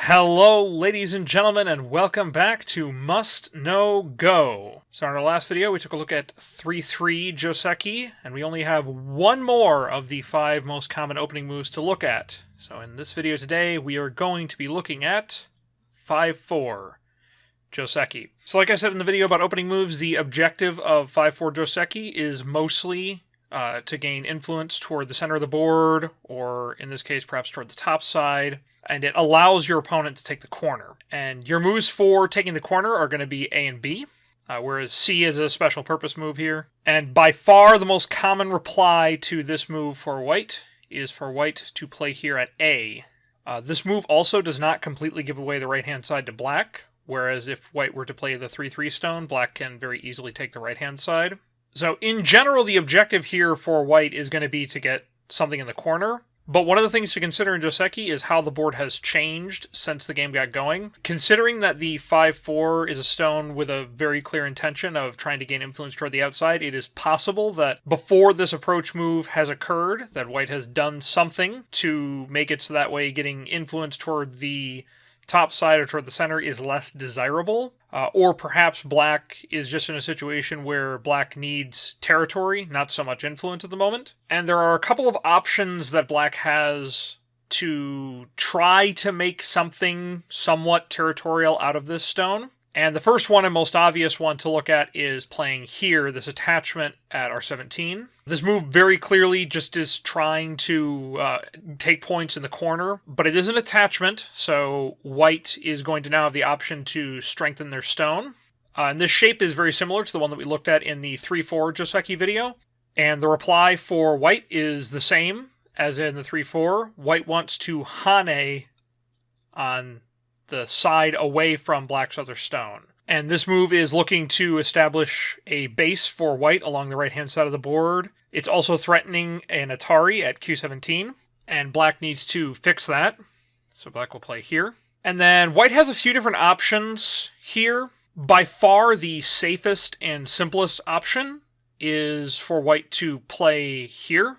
Hello, ladies and gentlemen, and welcome back to Must Know Go. So in our last video, we took a look at 3-3 Joseki, and we only have one more of the 5 most common opening moves to look at. So in this video today, we are going to be looking at 5-4 Joseki. So like I said in the video about opening moves, the objective of 5-4 Joseki is mostly to gain influence toward the center of the board, or in this case, perhaps toward the top side, and it allows your opponent to take the corner. And your moves for taking the corner are going to be A and B, whereas C is a special purpose move here. And by far the most common reply to this move for white is for white to play here at A. This move also does not completely give away the right-hand side to black, whereas if white were to play the 3-3 stone, black can very easily take the right-hand side. So in general, the objective here for white is going to be to get something in the corner. But one of the things to consider in Joseki is how the board has changed since the game got going. Considering that the 5-4 is a stone with a very clear intention of trying to gain influence toward the outside, it is possible that before this approach move has occurred, that white has done something to make it so that way getting influence toward the top side or toward the center is less desirable, or perhaps black is just in a situation where black needs territory, not so much influence at the moment. And there are a couple of options that black has to try to make something somewhat territorial out of this stone. And the first one and most obvious one to look at is playing here, this attachment at R17. This move very clearly just is trying to take points in the corner, but it is an attachment, so white is going to now have the option to strengthen their stone. And this shape is very similar to the one that we looked at in the 3-4 Joseki video. And the reply for white is the same as in the 3-4. White wants to hane on the side away from black's other stone. And this move is looking to establish a base for white along the right-hand side of the board. It's also threatening an Atari at Q17, and black needs to fix that. So black will play here. And then white has a few different options here. By far the safest and simplest option is for white to play here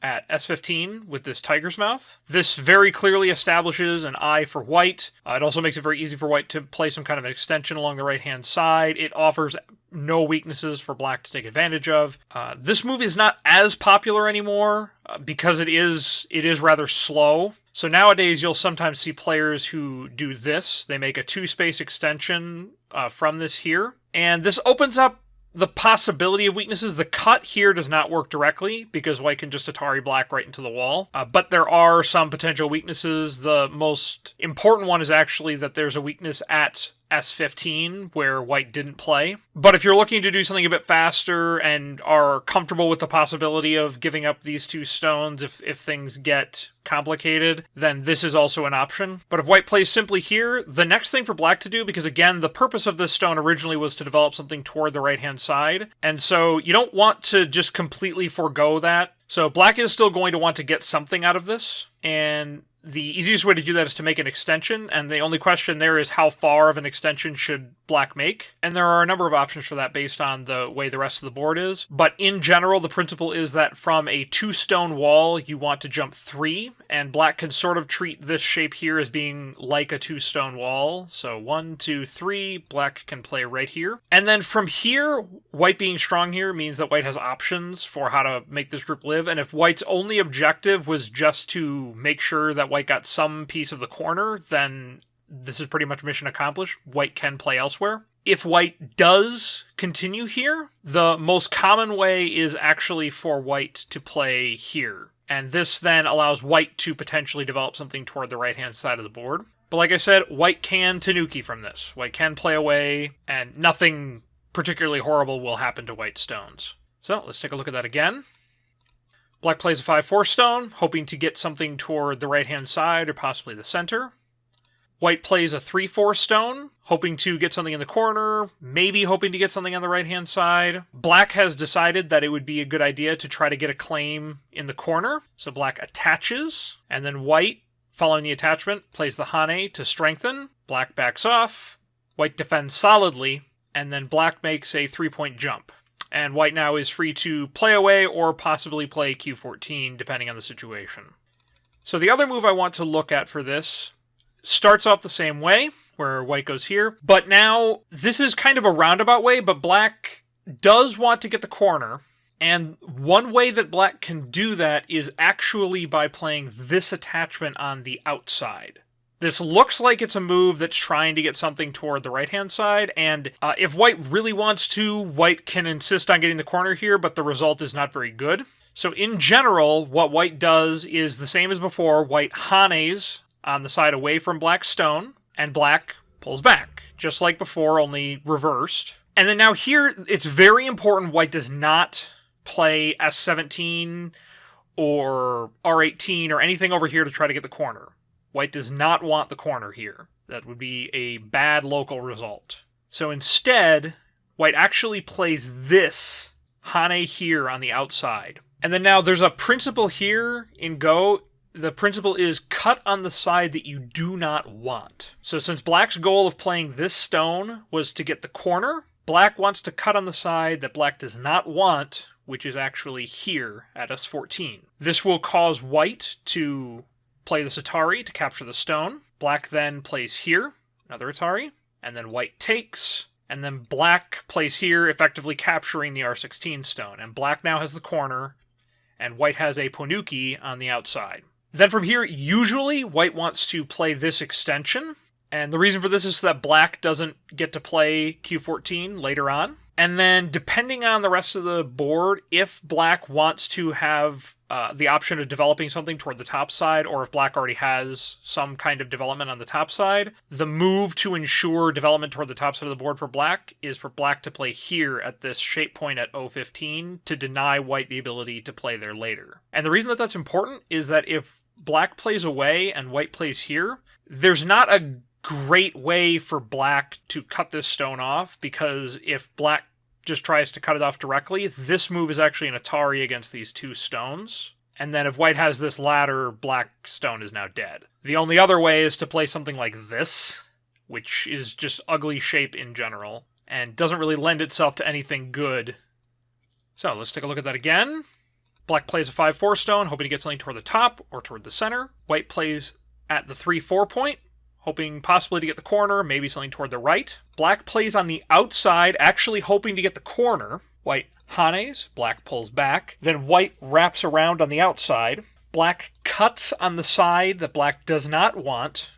at S15 with this tiger's mouth. This very clearly establishes an eye for white. It also makes it very easy for white to play some kind of an extension along the right-hand side. It offers no weaknesses for black to take advantage of. This move is not as popular anymore because it is rather slow. So nowadays you'll sometimes see players who do this. They make a 2-space extension from this here. And this opens up the possibility of weaknesses. The cut here does not work directly because white can just Atari black right into the wall. But there are some potential weaknesses. The most important one is actually that there's a weakness at S15 where white didn't play. But if you're looking to do something a bit faster and are comfortable with the possibility of giving up these 2 stones if things get complicated, then this is also an option. But if white plays simply here, the next thing for black to do, because again, the purpose of this stone originally was to develop something toward the right-hand side, and so you don't want to just completely forego that. So black is still going to want to get something out of this, and the easiest way to do that is to make an extension, and the only question there is how far of an extension should black make. And there are a number of options for that based on the way the rest of the board is. But in general, the principle is that from a 2-stone wall, you want to jump 3, and black can sort of treat this shape here as being like a 2-stone wall. So 1, 2, 3, black can play right here. And then from here, white being strong here means that white has options for how to make this group live. And if white's only objective was just to make sure that white got some piece of the corner, then this is pretty much mission accomplished. White can play elsewhere. If white does continue here, the most common way is actually for white to play here. And this then allows white to potentially develop something toward the right-hand side of the board. But like I said, white can tanuki from this. White can play away, and nothing particularly horrible will happen to white stones. So let's take a look at that again. Black plays a 5-4 stone, hoping to get something toward the right-hand side or possibly the center. White plays a 3-4 stone, hoping to get something in the corner, maybe hoping to get something on the right-hand side. Black has decided that it would be a good idea to try to get a claim in the corner, so black attaches, and then white, following the attachment, plays the hane to strengthen. Black backs off, white defends solidly, and then black makes a 3-point jump. And white now is free to play away or possibly play Q14, depending on the situation. So the other move I want to look at for this starts off the same way, where white goes here. But now, this is kind of a roundabout way, but black does want to get the corner. And one way that black can do that is actually by playing this attachment on the outside. This looks like it's a move that's trying to get something toward the right-hand side, and if white really wants to, white can insist on getting the corner here, but the result is not very good. So in general, what white does is the same as before. White hanes on the side away from black's stone, and black pulls back, just like before, only reversed. And then now here, it's very important white does not play S17 or R18 or anything over here to try to get the corner. White does not want the corner here. That would be a bad local result. So instead, white actually plays this hane here on the outside. And then now there's a principle here in Go. The principle is cut on the side that you do not want. So since black's goal of playing this stone was to get the corner, black wants to cut on the side that black does not want, which is actually here at S14. This will cause white to play this Atari to capture the stone. Black then plays here, another Atari, and then white takes, and then black plays here, effectively capturing the R16 stone. And black now has the corner, and white has a Ponuki on the outside. Then from here, usually white wants to play this extension, and the reason for this is so that black doesn't get to play Q14 later on. And then, depending on the rest of the board, if black wants to have the option of developing something toward the top side, or if black already has some kind of development on the top side, the move to ensure development toward the top side of the board for black is for black to play here at this shape point at O15 to deny white the ability to play there later. And the reason that that's important is that if black plays away and white plays here, there's not a great way for black to cut this stone off, because if black just tries to cut it off directly, this move is actually an Atari against these two stones. And then if white has this ladder, black stone is now dead. The only other way is to play something like this, which is just ugly shape in general, and doesn't really lend itself to anything good. So let's take a look at that again. Black plays a 5-4 stone, hoping to get something toward the top or toward the center. White plays at the 3-4 point, hoping possibly to get the corner, maybe something toward the right. Black plays on the outside, actually hoping to get the corner. White hanes, black pulls back. Then white wraps around on the outside. Black cuts on the side that black does not want.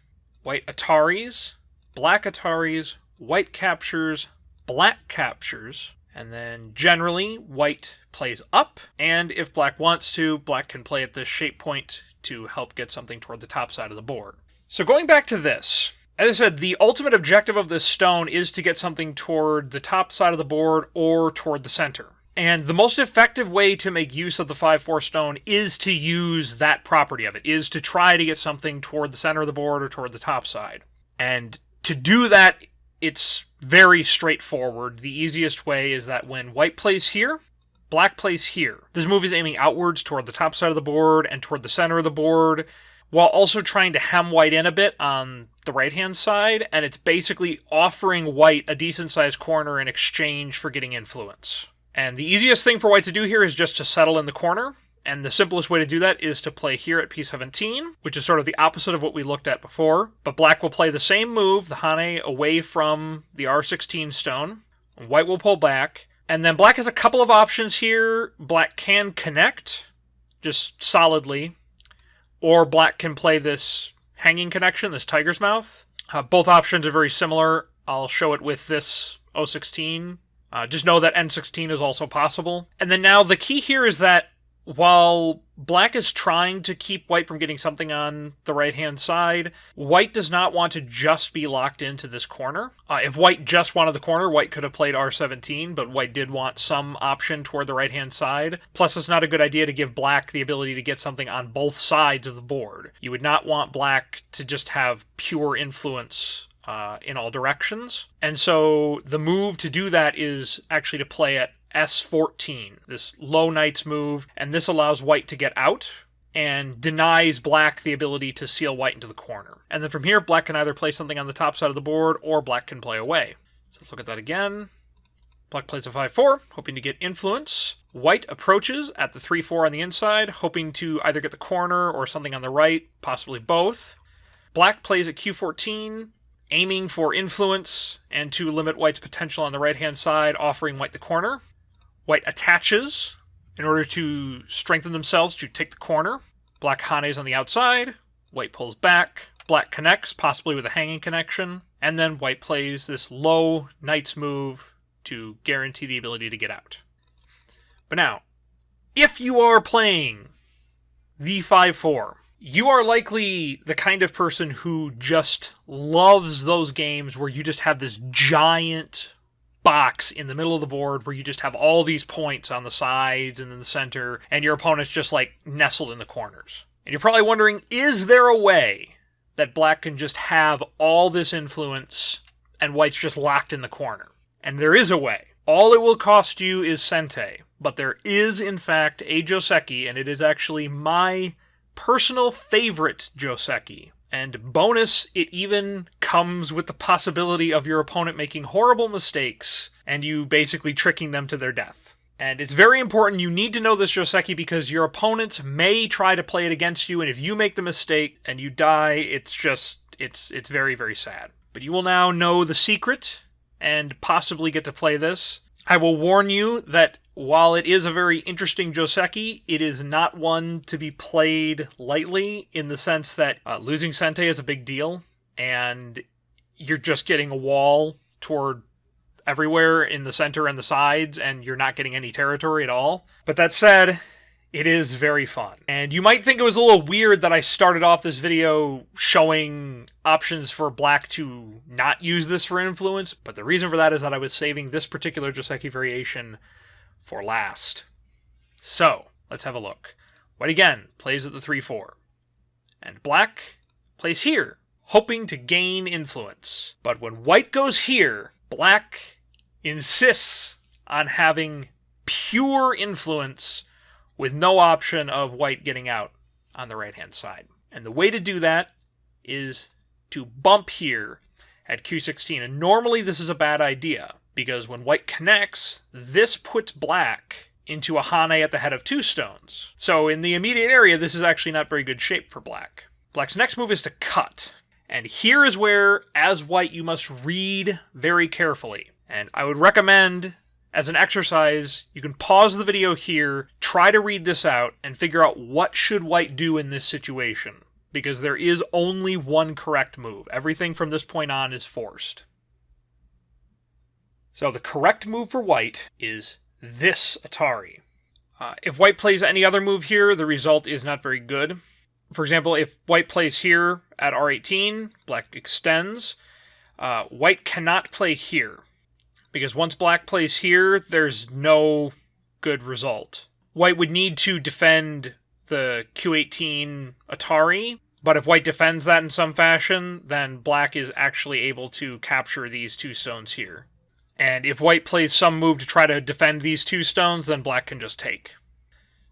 White Ataris, black Ataris, white captures, black captures. And then generally, white plays up. And if black wants to, black can play at this shape point to help get something toward the top side of the board. So going back to this, as I said, the ultimate objective of this stone is to get something toward the top side of the board or toward the center. And the most effective way to make use of the 5-4 stone is to use that property of it, is to try to get something toward the center of the board or toward the top side. And to do that, it's very straightforward. The easiest way is that when white plays here, black plays here. This move is aiming outwards toward the top side of the board and toward the center of the board, while also trying to hem white in a bit on the right-hand side, and it's basically offering white a decent-sized corner in exchange for getting influence. And the easiest thing for white to do here is just to settle in the corner, and the simplest way to do that is to play here at P17, which is sort of the opposite of what we looked at before. But black will play the same move, the hane, away from the R16 stone. White will pull back, and then black has a couple of options here. Black can connect, just solidly, or black can play this hanging connection, this tiger's mouth. Both options are very similar. I'll show it with this O16. Just know that N16 is also possible. And then now the key here is that while black is trying to keep white from getting something on the right-hand side, white does not want to just be locked into this corner. If white just wanted the corner, white could have played R17, but white did want some option toward the right-hand side. Plus, it's not a good idea to give black the ability to get something on both sides of the board. You would not want black to just have pure influence in all directions. And so the move to do that is actually to play at S14, this low knights move, and this allows white to get out and denies black the ability to seal white into the corner. And then from here, black can either play something on the top side of the board or black can play away. So let's look at that again. Black plays a 5-4, hoping to get influence. White approaches at the 3-4 on the inside, hoping to either get the corner or something on the right, possibly both. Black plays at q14, aiming for influence and to limit white's potential on the right-hand side, offering white the corner. White attaches in order to strengthen themselves to take the corner. Black hanes on the outside. White pulls back. Black connects, possibly with a hanging connection. And then white plays this low knight's move to guarantee the ability to get out. But now, if you are playing v5-4, you are likely the kind of person who just loves those games where you just have this giant box in the middle of the board where you just have all these points on the sides and in the center, and your opponent's just like nestled in the corners. And you're probably wondering, is there a way that black can just have all this influence and white's just locked in the corner? And there is a way. All it will cost you is Sente, but there is in fact a Joseki, and it is actually my personal favorite Joseki. And bonus, it even comes with the possibility of your opponent making horrible mistakes and you basically tricking them to their death. And it's very important you need to know this Joseki because your opponents may try to play it against you, and if you make the mistake and you die, it's very, very sad. But you will now know the secret and possibly get to play this. I will warn you that while it is a very interesting Joseki, it is not one to be played lightly in the sense that losing Sente is a big deal, and you're just getting a wall toward everywhere in the center and the sides, and you're not getting any territory at all. But that said, it is very fun. And you might think it was a little weird that I started off this video showing options for black to not use this for influence, but the reason for that is that I was saving this particular Joseki variation for last. So, let's have a look. White again plays at the 3-4. And black plays here, hoping to gain influence. But when white goes here, black insists on having pure influence with no option of white getting out on the right-hand side. And the way to do that is to bump here at q16. And normally this is a bad idea, because when white connects, this puts black into a hane at the head of 2 stones. So in the immediate area, this is actually not very good shape for black. Black's next move is to cut. And here is where, as white, you must read very carefully. And I would recommend, as an exercise, you can pause the video here, try to read this out, and figure out what should white do in this situation. Because there is only one correct move. Everything from this point on is forced. So the correct move for white is this Atari. If white plays any other move here, the result is not very good. For example, if white plays here at r18, black extends. White cannot play here, because once black plays here, there's no good result. White would need to defend the q18 Atari, but if white defends that in some fashion, then black is actually able to capture these 2 stones here. And if white plays some move to try to defend these 2 stones, then black can just take.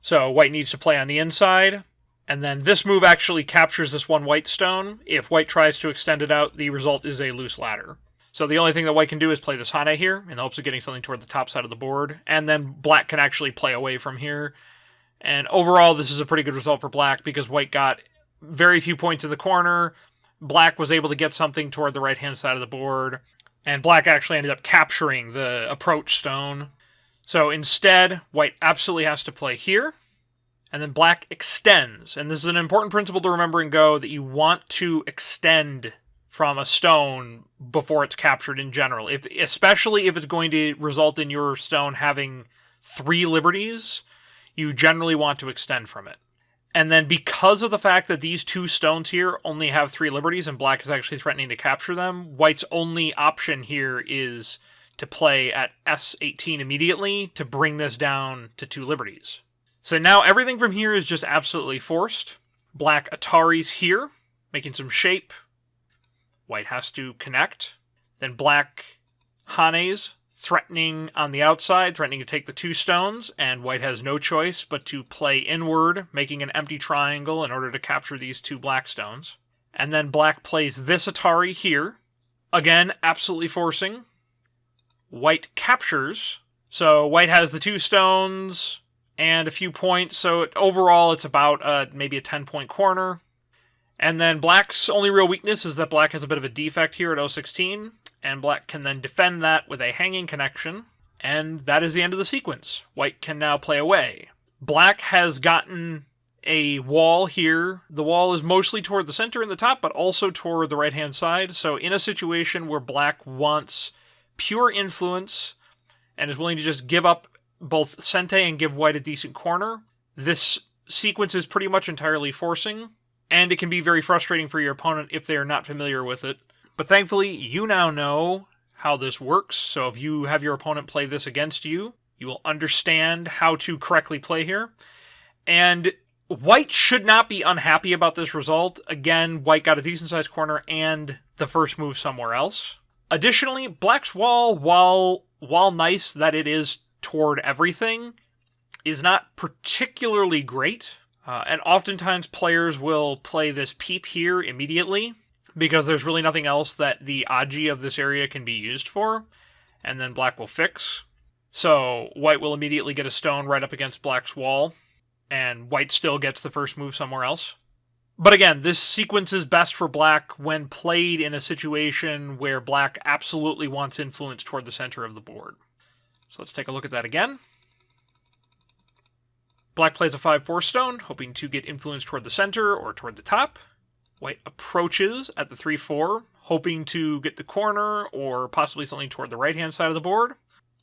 So white needs to play on the inside, and then this move actually captures this 1 white stone. If white tries to extend it out, the result is a loose ladder. So the only thing that white can do is play this hane here, in the hopes of getting something toward the top side of the board, and then black can actually play away from here. And overall, this is a pretty good result for black, because white got very few points in the corner, black was able to get something toward the right-hand side of the board, and black actually ended up capturing the approach stone. So instead, white absolutely has to play here, and then black extends. And this is an important principle to remember in Go, that you want to extend from a stone before it's captured in general. Especially if it's going to result in your stone having 3 liberties, you generally want to extend from it. And then because of the fact that these 2 stones here only have 3 liberties and black is actually threatening to capture them, white's only option here is to play at S18 immediately to bring this down to 2 liberties. So now everything from here is just absolutely forced. Black Atari's here, making some shape. White has to connect. Then black hanes, threatening on the outside, threatening to take the 2 stones, and white has no choice but to play inward, making an empty triangle in order to capture these 2 black stones. And then black plays this Atari here. Again, absolutely forcing. White captures. So white has the 2 stones and a few points, so overall it's about maybe a 10-point corner. And then black's only real weakness is that black has a bit of a defect here at 016, and black can then defend that with a hanging connection, and that is the end of the sequence. White can now play away. Black has gotten a wall here. The wall is mostly toward the center and the top, but also toward the right-hand side. So in a situation where black wants pure influence and is willing to just give up both sente and give white a decent corner, this sequence is pretty much entirely forcing, and it can be very frustrating for your opponent if they are not familiar with it. But thankfully, you now know how this works, so if you have your opponent play this against you, you will understand how to correctly play here. And white should not be unhappy about this result. Again, white got a decent-sized corner and the first move somewhere else. Additionally, black's wall, while nice that it is toward everything, is not particularly great. And oftentimes players will play this peep here immediately, because there's really nothing else that the aji of this area can be used for, and then black will fix. So white will immediately get a stone right up against black's wall, and white still gets the first move somewhere else. But again, this sequence is best for black when played in a situation where black absolutely wants influence toward the center of the board. So let's take a look at that again. Black plays a 5-4 stone, hoping to get influence toward the center or toward the top. White approaches at the 3-4, hoping to get the corner or possibly something toward the right-hand side of the board.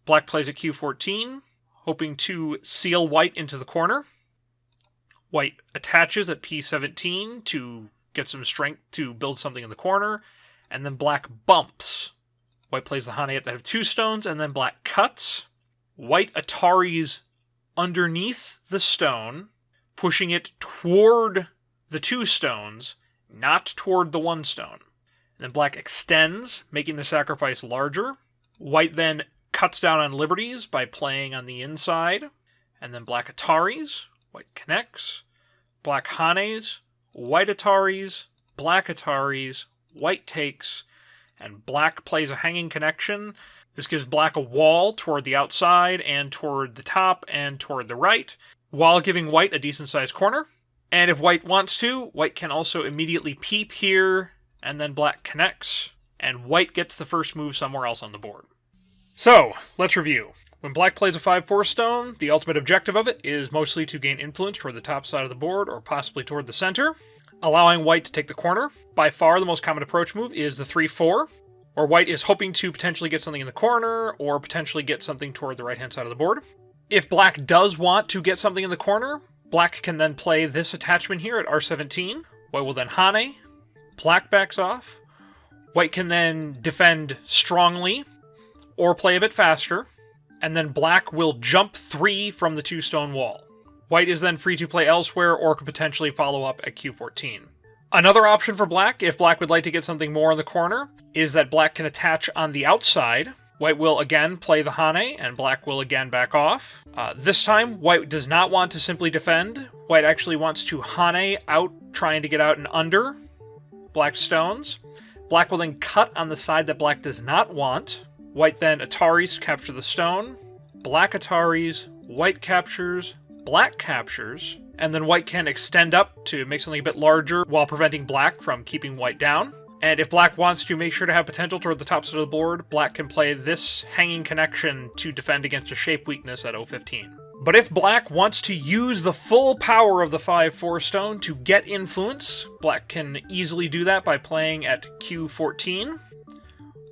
Black plays at Q14, hoping to seal white into the corner. White attaches at P17 to get some strength to build something in the corner, and then black bumps. White plays the hane at the head of 2 stones, and then black cuts. White ataris underneath the stone, pushing it toward the 2 stones, not toward the 1 stone. And then black extends, making the sacrifice larger. White then cuts down on liberties by playing on the inside. And then black ataris, white connects. Black hanes, white ataris, black ataris, white takes, and black plays a hanging connection. This gives black a wall toward the outside and toward the top and toward the right, while giving white a decent-sized corner. And if white wants to, white can also immediately peep here, and then black connects, and white gets the first move somewhere else on the board. So, let's review. When black plays a 5-4 stone, the ultimate objective of it is mostly to gain influence toward the top side of the board, or possibly toward the center, allowing white to take the corner. By far, the most common approach move is the 3-4, where white is hoping to potentially get something in the corner, or potentially get something toward the right-hand side of the board. If black does want to get something in the corner, black can then play this attachment here at R17. White will then hane. Black backs off. White can then defend strongly, or play a bit faster. And then black will jump 3 from the 2-stone wall. White is then free to play elsewhere, or could potentially follow up at Q14. Another option for black, if black would like to get something more in the corner, is that black can attach on the outside. White will again play the hane, and black will again back off. This time, white does not want to simply defend. White actually wants to hane out, trying to get out and under black stones. Black will then cut on the side that black does not want. White then ataris to capture the stone. Black ataris, white captures, black captures, and then white can extend up to make something a bit larger while preventing black from keeping white down. And if black wants to make sure to have potential toward the top side of the board, black can play this hanging connection to defend against a shape weakness at 015. But if black wants to use the full power of the 5-4 stone to get influence, black can easily do that by playing at Q14.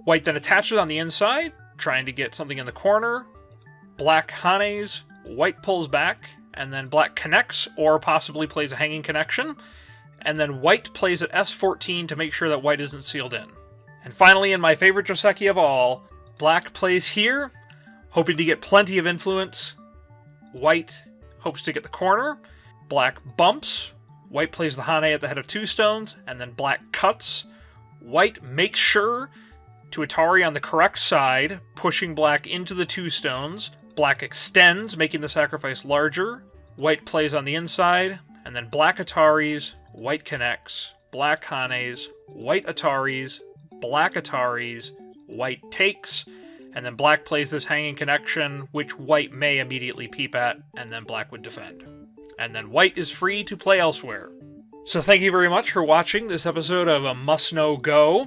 White then attaches on the inside, trying to get something in the corner. Black hanes, white pulls back, and then black connects, or possibly plays a hanging connection. And then white plays at S14 to make sure that white isn't sealed in. And finally, in my favorite Joseki of all, black plays here, hoping to get plenty of influence. White hopes to get the corner. Black bumps. White plays the hane at the head of 2 stones, and then black cuts. White makes sure to atari on the correct side, pushing black into the 2 stones. Black extends, making the sacrifice larger. White plays on the inside, and then black ataris, white connects, black hanes, white ataris, black ataris, white takes, and then black plays this hanging connection, which white may immediately peep at, and then black would defend. And then white is free to play elsewhere. So thank you very much for watching this episode of A Must Know Go.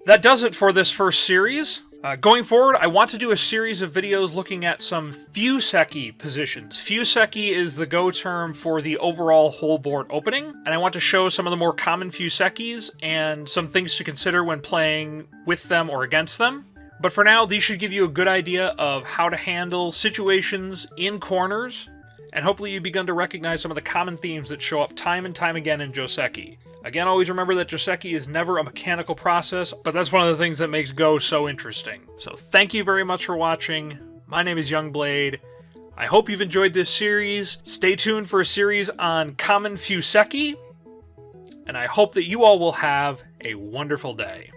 That does it for this first series. Going forward, I want to do a series of videos looking at some Joseki positions. Joseki is the go term for the overall whole board opening, and I want to show some of the more common Josekis and some things to consider when playing with them or against them. But for now, these should give you a good idea of how to handle situations in corners, and hopefully you've begun to recognize some of the common themes that show up time and time again in Joseki. Again, always remember that Joseki is never a mechanical process, but that's one of the things that makes Go so interesting. So thank you very much for watching. My name is Youngblade. I hope you've enjoyed this series. Stay tuned for a series on common Joseki, and I hope that you all will have a wonderful day.